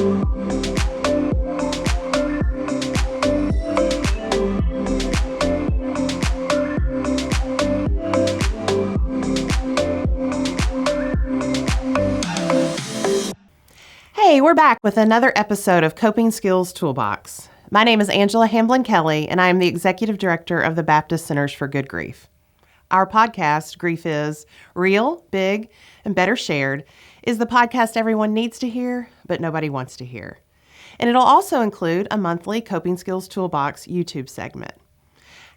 Hey, we're back with another episode of Coping Skills Toolbox. My name is Angela Hamblin-Kelly, and I am the Executive Director of the Baptist Centers for Good Grief. Our podcast, Grief is Real, Big, and Better Shared, is the podcast everyone needs to hear, but nobody wants to hear. And it'll also include a monthly Coping Skills Toolbox YouTube segment.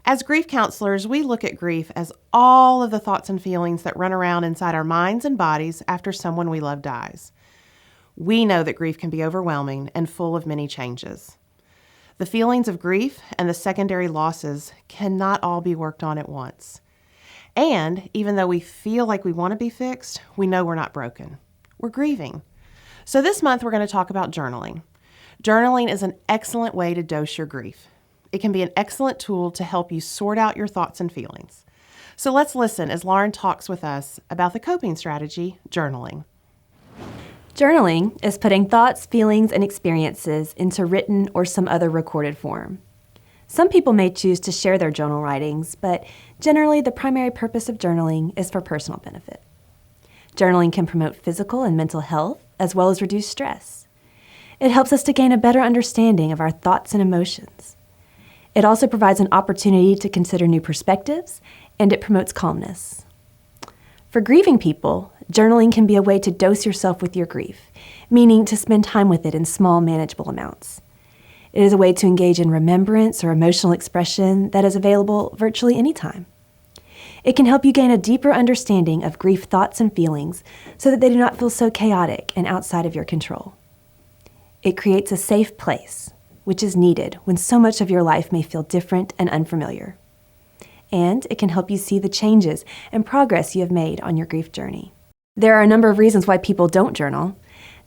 As grief counselors, we look at grief as all of the thoughts and feelings that run around inside our minds and bodies after someone we love dies. We know that grief can be overwhelming and full of many changes. The feelings of grief and the secondary losses cannot all be worked on at once. And even though we feel like we want to be fixed, we know we're not broken. We're grieving. So this month we're going to talk about journaling. Journaling is an excellent way to dose your grief. It can be an excellent tool to help you sort out your thoughts and feelings. So let's listen as Lauren talks with us about the coping strategy, journaling. Journaling is putting thoughts, feelings, and experiences into written or some other recorded form. Some people may choose to share their journal writings, but generally the primary purpose of journaling is for personal benefit. Journaling can promote physical and mental health, as well as reduce stress. It helps us to gain a better understanding of our thoughts and emotions. It also provides an opportunity to consider new perspectives, and it promotes calmness. For grieving people, journaling can be a way to dose yourself with your grief, meaning to spend time with it in small, manageable amounts. It is a way to engage in remembrance or emotional expression that is available virtually anytime. It can help you gain a deeper understanding of grief thoughts and feelings so that they do not feel so chaotic and outside of your control. It creates a safe place, which is needed when so much of your life may feel different and unfamiliar. And it can help you see the changes and progress you have made on your grief journey. There are a number of reasons why people don't journal.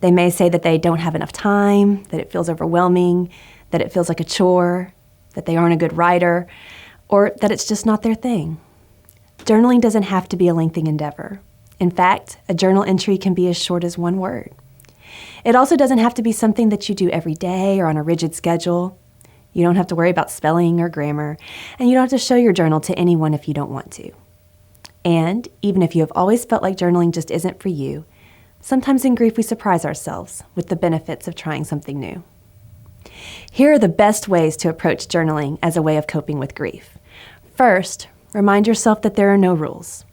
They may say that they don't have enough time, that it feels overwhelming, that it feels like a chore, that they aren't a good writer, or that it's just not their thing. Journaling doesn't have to be a lengthy endeavor. In fact, a journal entry can be as short as one word. It also doesn't have to be something that you do every day or on a rigid schedule. You don't have to worry about spelling or grammar, and you don't have to show your journal to anyone if you don't want to. And even if you have always felt like journaling just isn't for you, sometimes in grief we surprise ourselves with the benefits of trying something new. Here are the best ways to approach journaling as a way of coping with grief. First, remind yourself that there are no rules.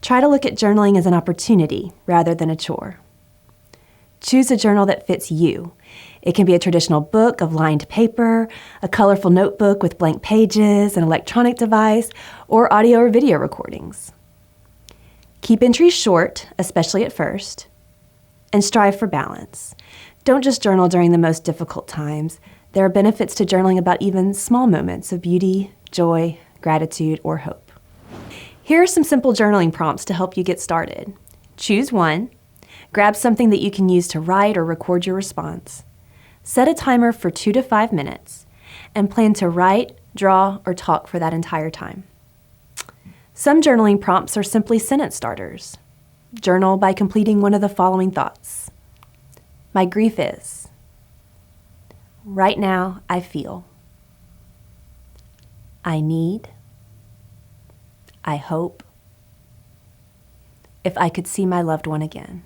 Try to look at journaling as an opportunity rather than a chore. Choose a journal that fits you. It can be a traditional book of lined paper, a colorful notebook with blank pages, an electronic device, or audio or video recordings. Keep entries short, especially at first, and strive for balance. Don't just journal during the most difficult times. There are benefits to journaling about even small moments of beauty, joy, gratitude, or hope. Here are some simple journaling prompts to help you get started. Choose one. Grab something that you can use to write or record your response. Set a timer for 2 to 5 minutes and plan to write, draw, or talk for that entire time. Some journaling prompts are simply sentence starters. Journal by completing one of the following thoughts. My grief is. Right now, I feel. I need. I hope. If I could see my loved one again.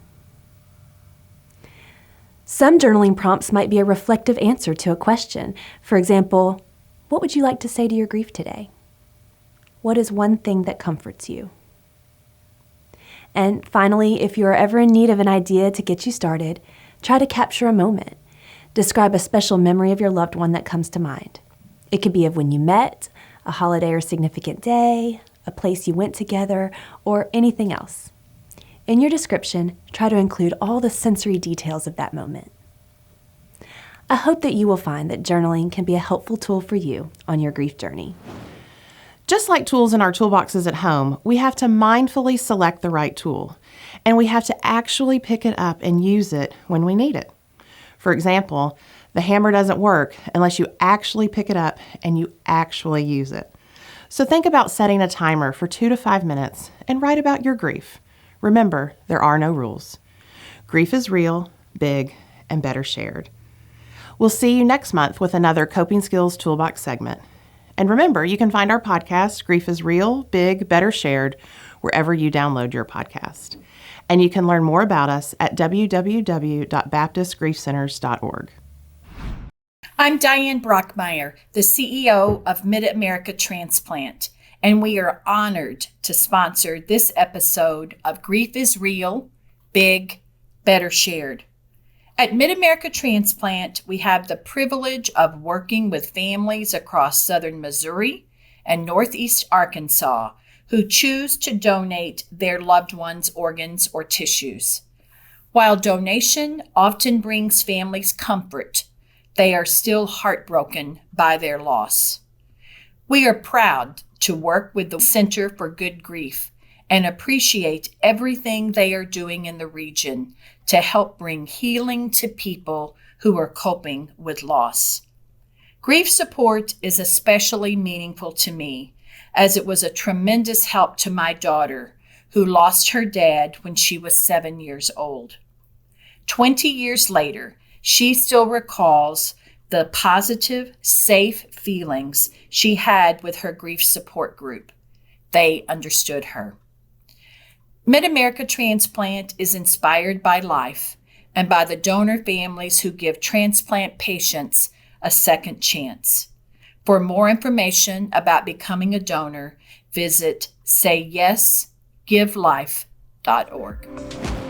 Some journaling prompts might be a reflective answer to a question. For example, what would you like to say to your grief today? What is one thing that comforts you? And finally, if you are ever in need of an idea to get you started, try to capture a moment. Describe a special memory of your loved one that comes to mind. It could be of when you met, a holiday or significant day, a place you went together, or anything else. In your description, try to include all the sensory details of that moment. I hope that you will find that journaling can be a helpful tool for you on your grief journey. Just like tools in our toolboxes at home, we have to mindfully select the right tool, and we have to actually pick it up and use it when we need it. For example, the hammer doesn't work unless you actually pick it up and you actually use it. So think about setting a timer for 2 to 5 minutes and write about your grief. Remember, there are no rules. Grief is real, big, and better shared. We'll see you next month with another Coping Skills Toolbox segment. And remember, you can find our podcast, Grief is Real, Big, Better Shared, wherever you download your podcast. And you can learn more about us at www.baptistgriefcenters.org. I'm Diane Brockmeyer, the CEO of MidAmerica Transplant, and we are honored to sponsor this episode of Grief is Real, Big, Better Shared. At MidAmerica Transplant, we have the privilege of working with families across southern Missouri and northeast Arkansas who choose to donate their loved ones' organs or tissues. While donation often brings families comfort, they are still heartbroken by their loss. We are proud to work with the Center for Good Grief and appreciate everything they are doing in the region to help bring healing to people who are coping with loss. Grief support is especially meaningful to me, as it was a tremendous help to my daughter, who lost her dad when she was 7 years old. 20 years later, she still recalls the positive, safe feelings she had with her grief support group. They understood her. MidAmerica Transplant is inspired by life and by the donor families who give transplant patients a second chance. For more information about becoming a donor, visit sayyesgivelife.org.